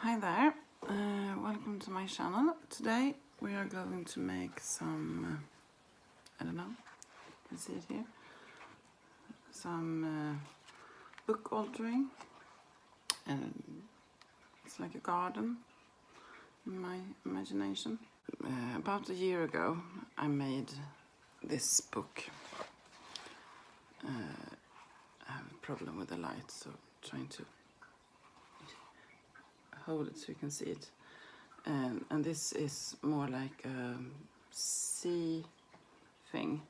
Hi there, welcome to my channel. Today we are going to make some, I don't know, you can see it here, some book altering, and it's like a garden in my imagination. About a year ago I made this book. I have a problem with the light, so trying to hold it so you can see it. And this is more like a sea thing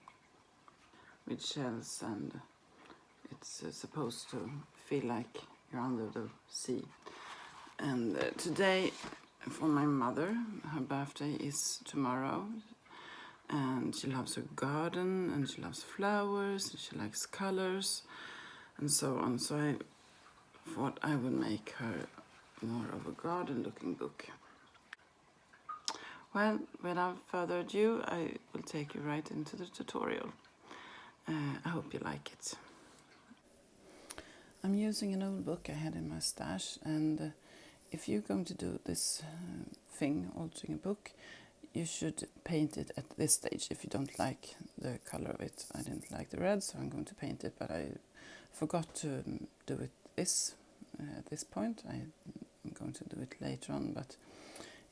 with shells, and it's supposed to feel like you're under the sea. And today, for my mother, her birthday is tomorrow, and she loves her garden, and she loves flowers, and she likes colors, and so on. So I thought I would make her more of a garden-looking book. Well, without further ado, I will take you right into the tutorial. I hope you like it. I'm using an old book I had in my stash, and if you're going to do this thing, altering a book, you should paint it at this stage if you don't like the color of it. I didn't like the red, so I'm going to paint it, but I forgot to do it at this point. I'm going to do it later on, but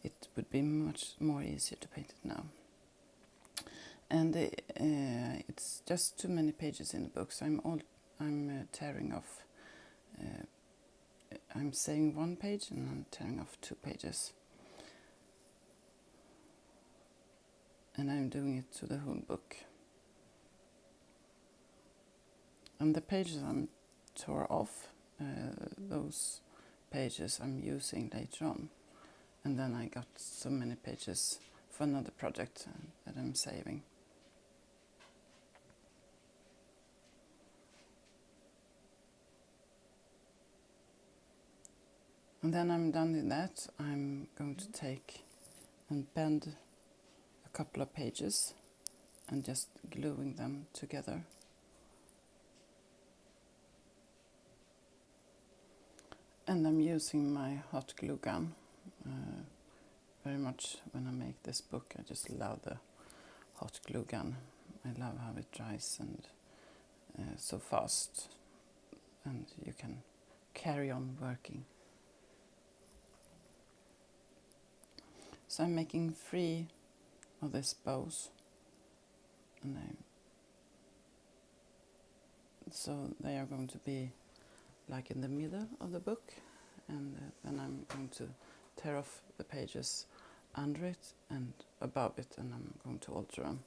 it would be much more easier to paint it now. And it's just too many pages in the book, so I'm tearing off. I'm saving one page and I'm tearing off 2 pages. And I'm doing it to the whole book. And the pages I'm tore off, those pages I'm using later on. And then I got so many pages for another project that I'm saving. And then I'm done with that. I'm going to take and bend a couple of pages and just gluing them together. And I'm using my hot glue gun very much when I make this book. I just love the hot glue gun. I love how it dries and so fast, and you can carry on working. So I'm making 3 of these bows, and so they are going to be like in the middle of the book, and then I'm going to tear off the pages under it and above it, and I'm going to alter them.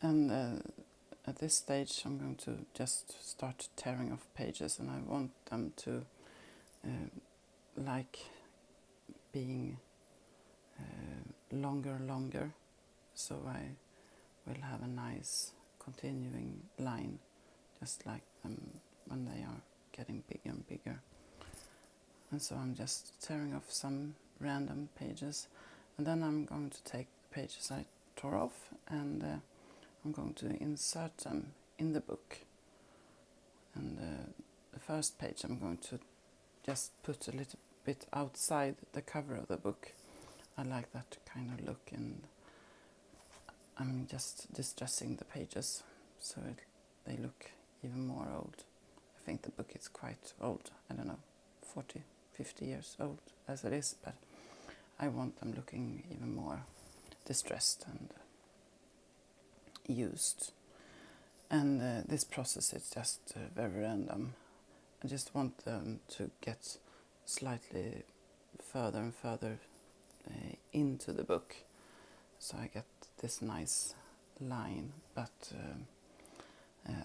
And at this stage I'm going to just start tearing off pages, and I want them to like being longer, so I will have a nice continuing line, just like them when they are getting bigger and bigger. And so I'm just tearing off some random pages, and then I'm going to take the pages I tore off, and I'm going to insert them in the book. And the first page I'm going to just put a little bit outside the cover of the book. I like that kind of look, and I'm just distressing the pages so they look even more old. I think the book is quite old, I don't know, 40, 50 years old as it is, but I want them looking even more distressed and used. And this process is just very random. I just want them to get slightly further and further into the book, so I get this nice line, but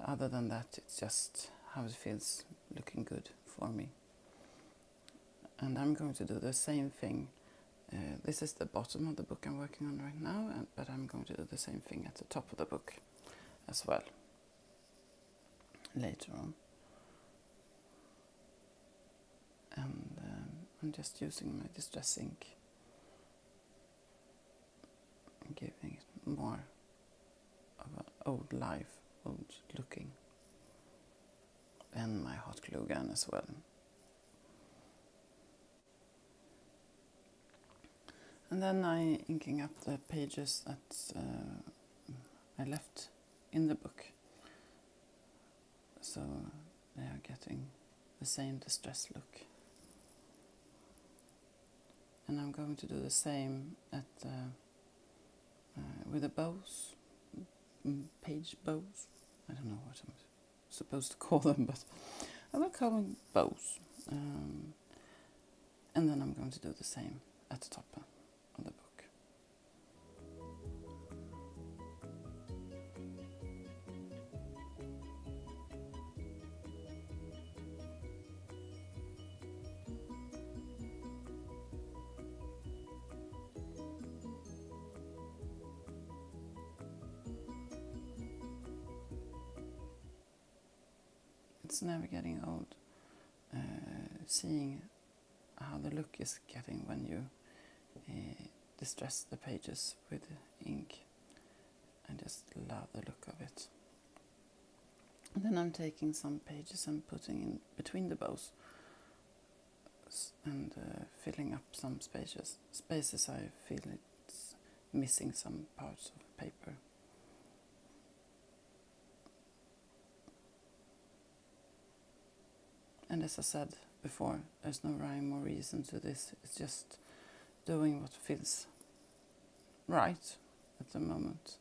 other than that, it's just how it feels looking good for me. And I'm going to do the same thing. This is the bottom of the book I'm working on right now, but I'm going to do the same thing at the top of the book as well later on. And I'm just using my distress ink, giving it more of an old looking, and my hot glue gun as well. And then I inking up the pages that I left in the book, so they are getting the same distress look. And I'm going to do the same with the bows, page bows. I don't know what I'm supposed to call them, but I will call them bows. And then I'm going to do the same at the top of the book. It's never getting old seeing how the look is getting when you distress the pages with ink. I just love the look of it. And then I'm taking some pages and putting in between the bows and filling up some spaces I feel it's missing some parts of paper. And as I said before, there's no rhyme or reason to this. It's just doing what feels right at the moment.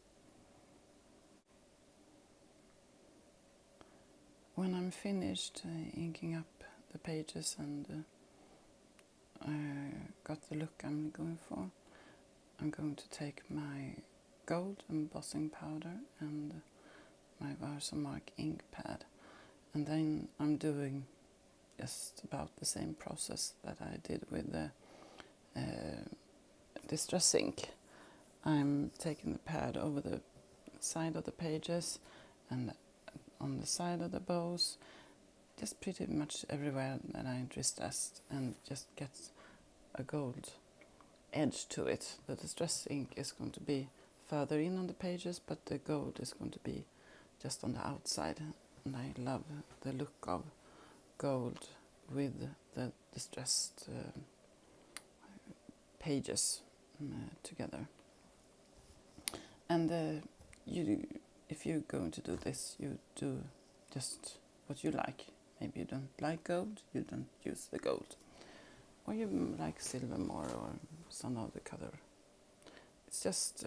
When I'm finished inking up the pages and got the look I'm going for, I'm going to take my gold embossing powder and my Versamark ink pad, and then I'm doing just about the same process that I did with the distress ink. I'm taking the pad over the side of the pages and on the side of the bows, just pretty much everywhere that I distressed, and just get a gold edge to it. The distress ink is going to be further in on the pages, but the gold is going to be just on the outside, and I love the look of gold with the distressed pages together. And if you're going to do this, you do just what you like. Maybe you don't like gold, you don't use the gold. Or you like silver more, or some other color. It's just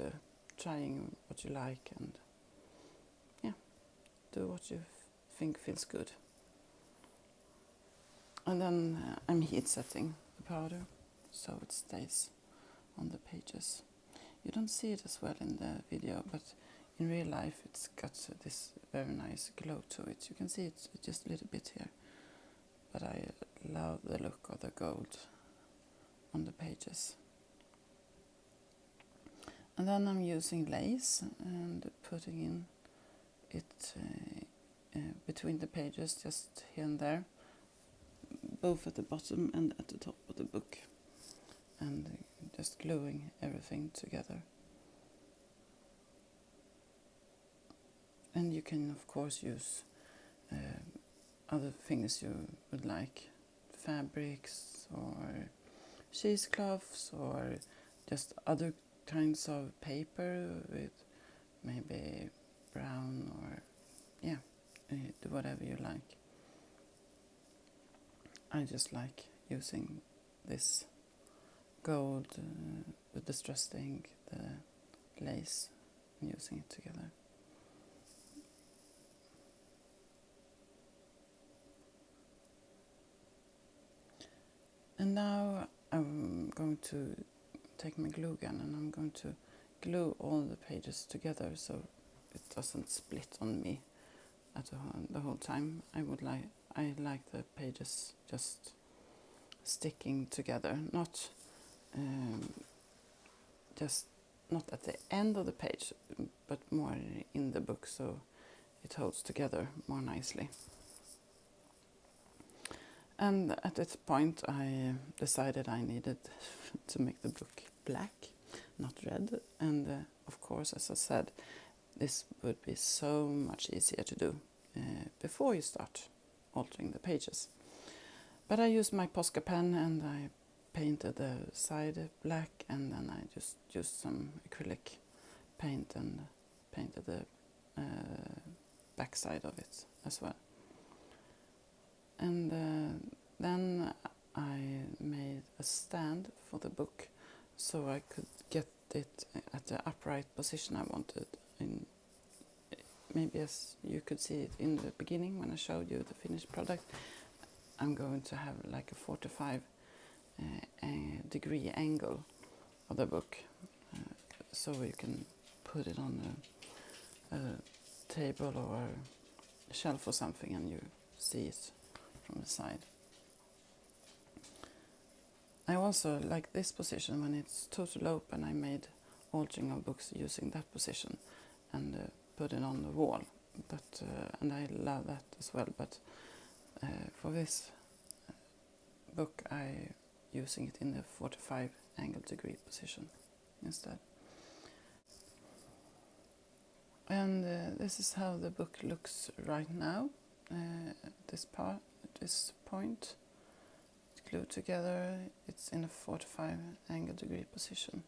trying what you like, and do what you think feels good. And then I'm heat setting the powder so it stays on the pages. You don't see it as well in the video, but in real life it's got this very nice glow to it. You can see it just a little bit here, but I love the look of the gold on the pages. And then I'm using lace and putting in it between the pages, just here and there, both at the bottom and at the top of the book, and just gluing everything together. And you can of course use other things you would like, fabrics or cheesecloths or just other kinds of paper with maybe brown, or do whatever you like. I just like using this gold, the distressed ink, the lace, and using it together. And now I'm going to take my glue gun and I'm going to glue all the pages together so it doesn't split on me at the whole time. I like the pages just sticking together, not at the end of the page, but more in the book, so it holds together more nicely. And at this point I decided I needed to make the book black, not red, and of course, as I said, this would be so much easier to do before you start altering the pages. But I used my Posca pen and I painted the side black, and then I just used some acrylic paint and painted the back side of it as well. And then I made a stand for the book so I could get it at the upright position I wanted. Maybe as you could see it in the beginning when I showed you the finished product, I'm going to have like a 45 degree angle of the book, so you can put it on a table or a shelf or something and you see it from the side. I also like this position when it's totally open. I made altering of books using that position and put it on the wall. But and I love that as well. But for this book, I using it in the 45 angle degree position instead. And this is how the book looks right now. This point, it's glued together. It's in a 45 angle degree position.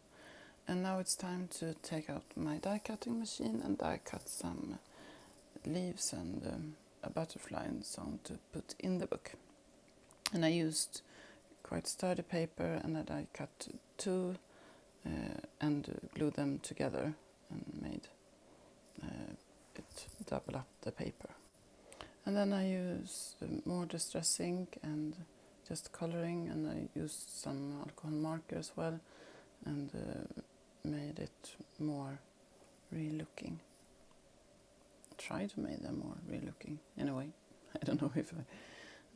And now it's time to take out my die cutting machine and die cut some leaves and a butterfly and so on to put in the book. And I used quite sturdy paper and I die cut two and glued them together and made it double up the paper. And then I used more distress ink and just coloring, and I used some alcohol marker as well and made it more real looking. Try to make them more real looking in a way. I don't know if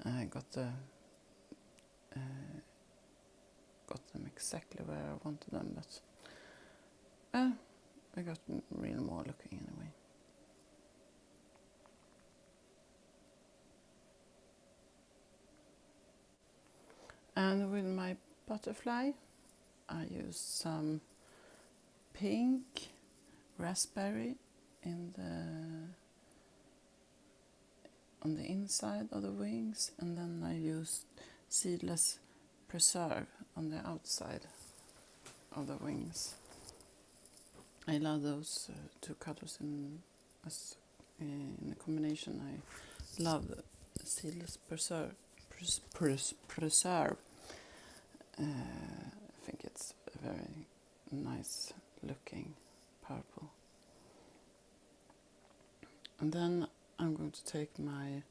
I got them exactly where I wanted them, but I got real more looking in a way. And with my butterfly, I used some pink raspberry on the inside of the wings, and then I used seedless preserve on the outside of the wings. I love those two colors in the combination. I love the seedless preserve. I think it's a very nice looking purple. And then I'm going to take my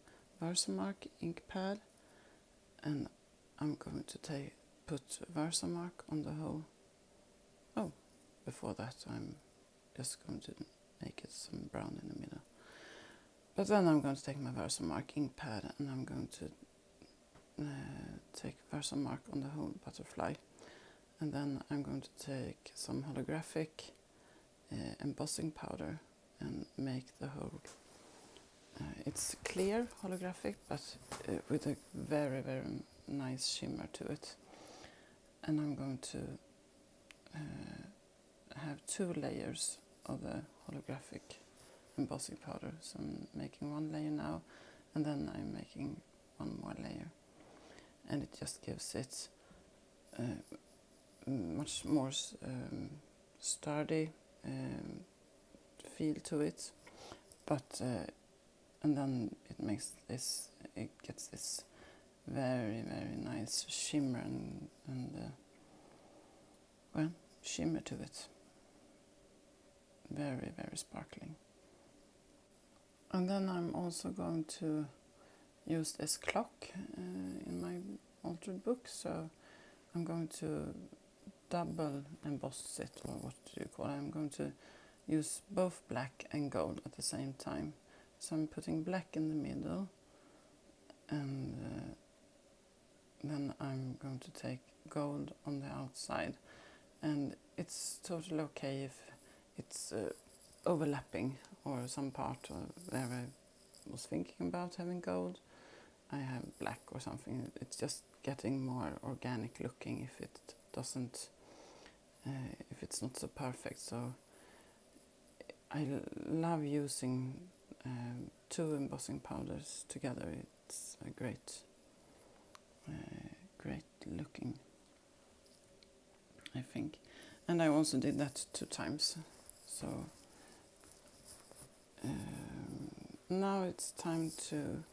Versamark ink pad and I'm going to put Versamark on the whole. Oh, before that I'm just going to make it some brown in the middle. But then I'm going to take my Versamark ink pad and I'm going to take Versamark on the whole butterfly. And then I'm going to take some holographic embossing powder and make the whole. It's clear holographic, but with a very, very nice shimmer to it. And I'm going to have 2 layers of the holographic embossing powder. So I'm making 1 layer now, and then I'm making 1 more layer. And it just gives it much more sturdy feel to it, but and then it gets this very, very nice shimmer and shimmer to it. Very, very sparkling. And then I'm also going to use this clock in my altered book, so I'm going to double emboss it, or what do you call it? I'm going to use both black and gold at the same time. So I'm putting black in the middle, and then I'm going to take gold on the outside. And it's totally okay if it's overlapping or some part where I was thinking about having gold, I have black or something. It's just getting more organic looking if it doesn't, if it's not so perfect. So I love using 2 embossing powders together. It's a great looking I think. And I also did that 2 times. So now it's time to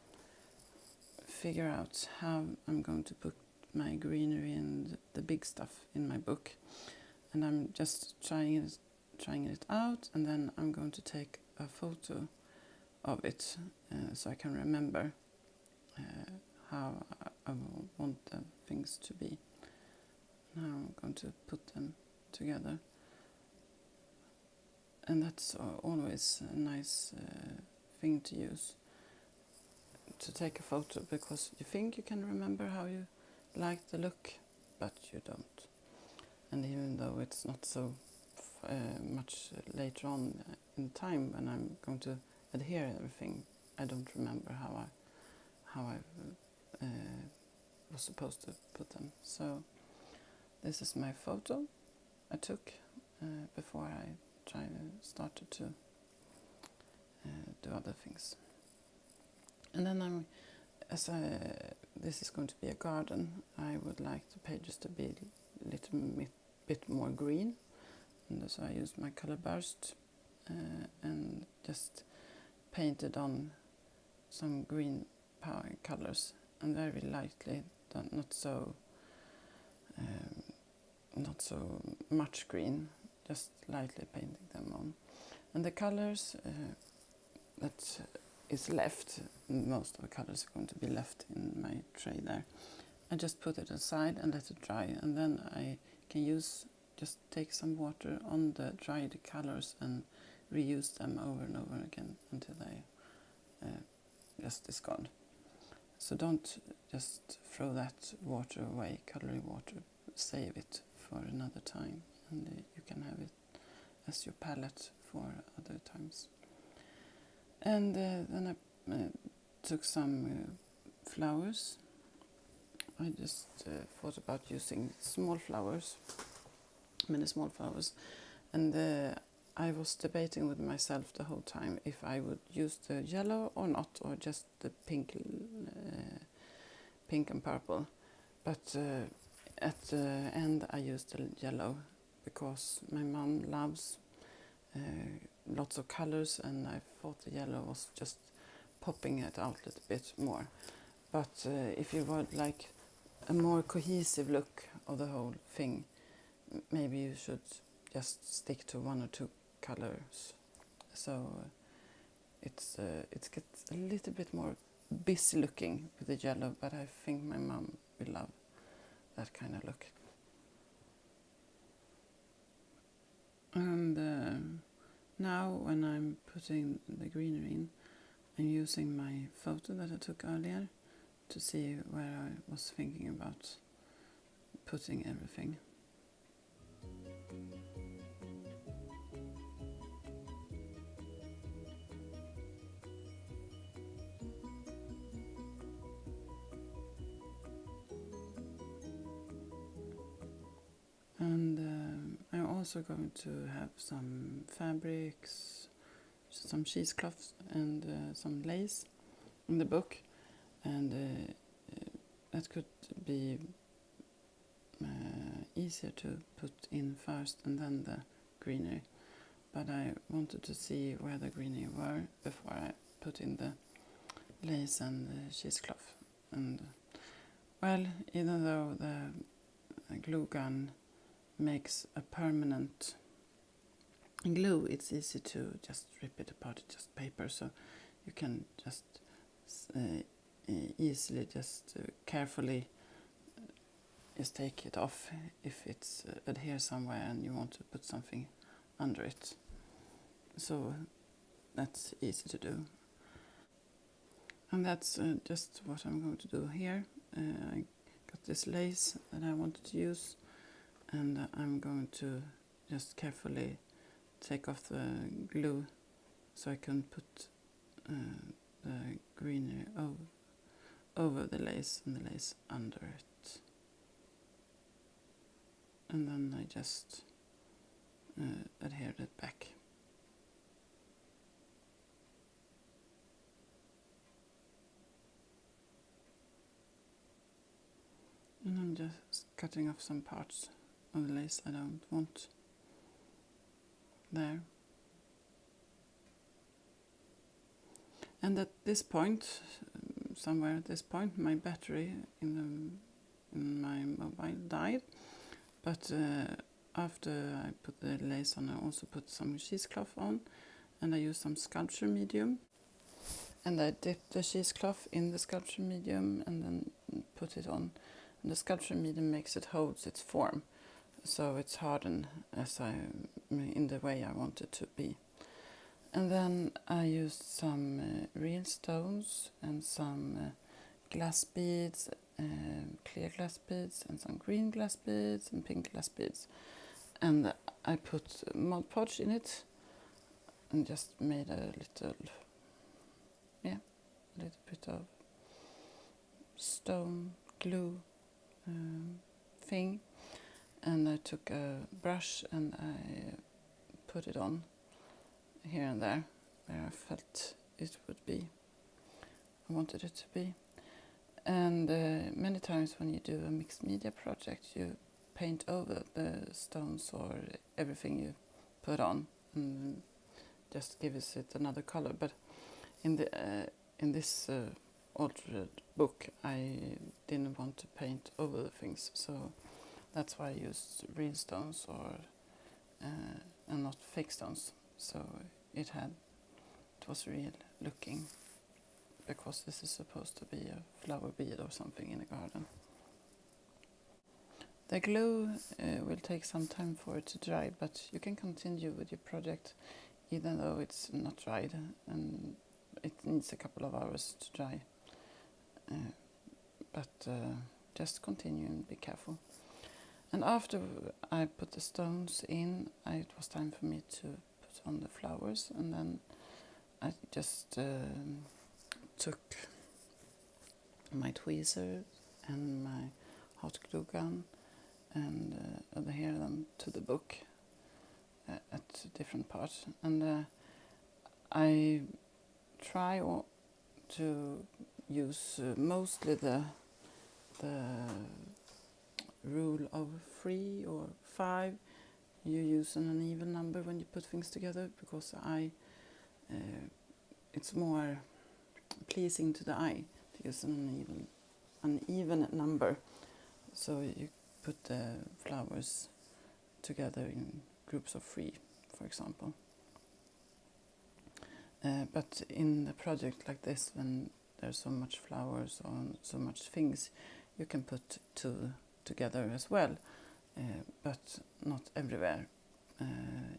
figure out how I'm going to put my greenery and the big stuff in my book. And I'm just trying it out, and then I'm going to take a photo of it so I can remember how I want the things to be. Now I'm going to put them together. And that's always a nice thing to use, to take a photo, because you think you can remember how you like the look, but you don't. And even though it's not so much later on in time when I'm going to adhere everything, I don't remember how I was supposed to put them. So this is my photo I took before I started to do other things. And then this is going to be a garden, I would like the pages to be a little bit more green. And so I used my color burst and just painted on some green power colors, and very lightly, not so much green, just lightly painting them on. And the colors that is left, most of the colors are going to be left in my tray there. I just put it aside and let it dry, and then I can just take some water on the dried colors and reuse them over and over again until they just is gone. So don't just throw that water away, colory water, save it for another time, and you can have it as your palette for other times. And then I took some flowers. I just thought about using many small flowers, and I was debating with myself the whole time if I would use the yellow or not, or just the pink and purple. But at the end I used the yellow because my mom loves lots of colors, and I thought the yellow was just popping it out a little bit more. But if you would like a more cohesive look of the whole thing, maybe you should just stick to 1 or 2 colors. So it gets a little bit more busy looking with the yellow, but I think my mom will love that kind of look. And now when I'm putting the greenery in, I'm using my photo that I took earlier to see where I was thinking about putting everything. And I'm also going to have some fabrics, some cheesecloths and some lace in the book, and that could be easier to put in first and then the greenery. But I wanted to see where the greenery were before I put in the lace and the cheesecloth. And well, even though the glue gun makes a permanent glue, it's easy to just rip it apart. It's just paper, so you can just easily carefully just take it off if it's adheres somewhere and you want to put something under it. So that's easy to do. And that's just what I'm going to do here. I got this lace that I wanted to use, and I'm going to just carefully take off the glue so I can put the greenery over the lace and the lace under it. And then I just adhered it back. And I'm just cutting off some parts of the lace I don't want there. And at this point, somewhere at this point, my battery in my mobile died. But after I put the lace on, I also put some cheesecloth on, and I used some sculpture medium. And I dipped the cheesecloth in the sculpture medium and then put it on. And the sculpture medium makes it holds its form, so it's hardened in the way I want it to be. And then I used some real stones and some glass beads, clear glass beads, and some green glass beads and pink glass beads. And I put Mod Podge in it and just made a little bit of stone glue thing. And I took a brush and I put it on here and there where I felt it would be. I wanted it to be. And many times when you do a mixed media project, you paint over the stones or everything you put on and just gives it another color. But in this altered book, I didn't want to paint over the things, so that's why I used real stones and not fake stones. So it was real looking, because this is supposed to be a flower bead or something in a garden. The glue will take some time for it to dry, but you can continue with your project even though it's not dried, and it needs a couple of hours to dry. But just continue and be careful. And after I put the stones in, it was time for me to put on the flowers, and then I just took my tweezer and my hot glue gun and adhere them to the book at different parts. And I try to use mostly the rule of 3 or 5. You use an uneven number when you put things together, because it's more pleasing to the eye to use an uneven number. So you put the flowers together in groups of 3, for example. But in a project like this, when there's so much flowers or so much things, you can put 2 together as well, but not everywhere.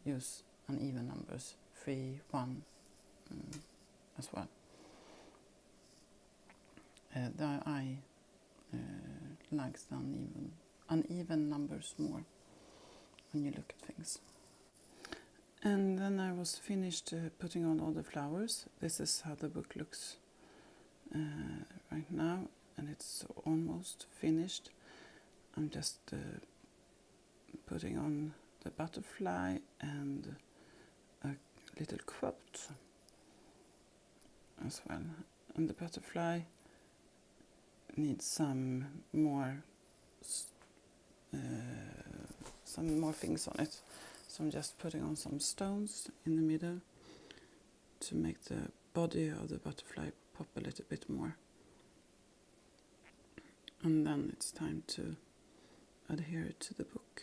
Use uneven numbers, 3, 1 as well. The eye likes the uneven numbers more when you look at things. And then I was finished putting on all the flowers. This is how the book looks right now, and it's almost finished. I'm just putting on the butterfly and a little quote as well. And the butterfly needs some more things on it. So I'm just putting on some stones in the middle to make the body of the butterfly pop a little bit more. And then it's time to adhere it to the book.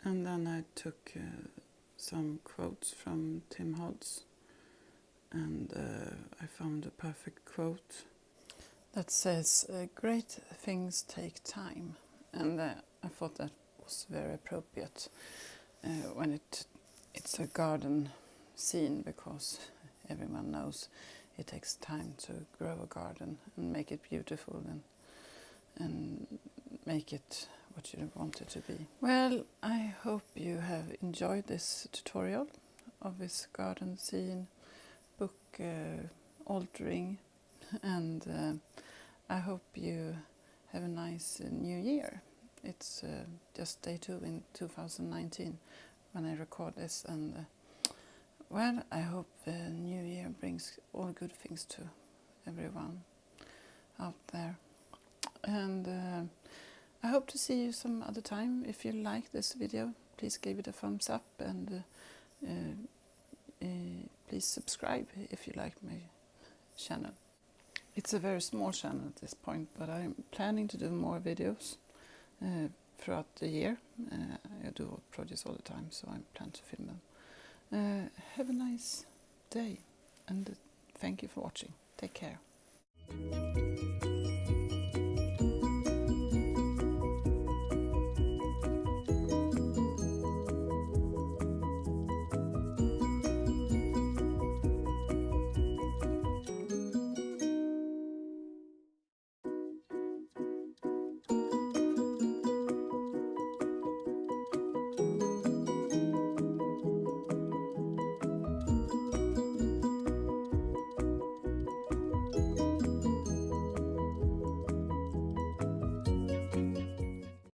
And then I took some quotes from Tim Hodds, and I found a perfect quote that says, "Great things take time." And I thought that was very appropriate when it's a garden scene, because everyone knows it takes time to grow a garden and make it beautiful and make it what you want it to be. Well, I hope you have enjoyed this tutorial of this garden scene book altering and I hope you have a nice new year. It's just day 2 in 2019 when I record this, and well, I hope the new year brings all good things to everyone out there, and I hope to see you some other time. If you like this video, please give it a thumbs up, and please subscribe if you like my channel. It's a very small channel at this point, but I'm planning to do more videos throughout the year. I do projects all the time, so I plan to film them. Have a nice day, and thank you for watching. Take care.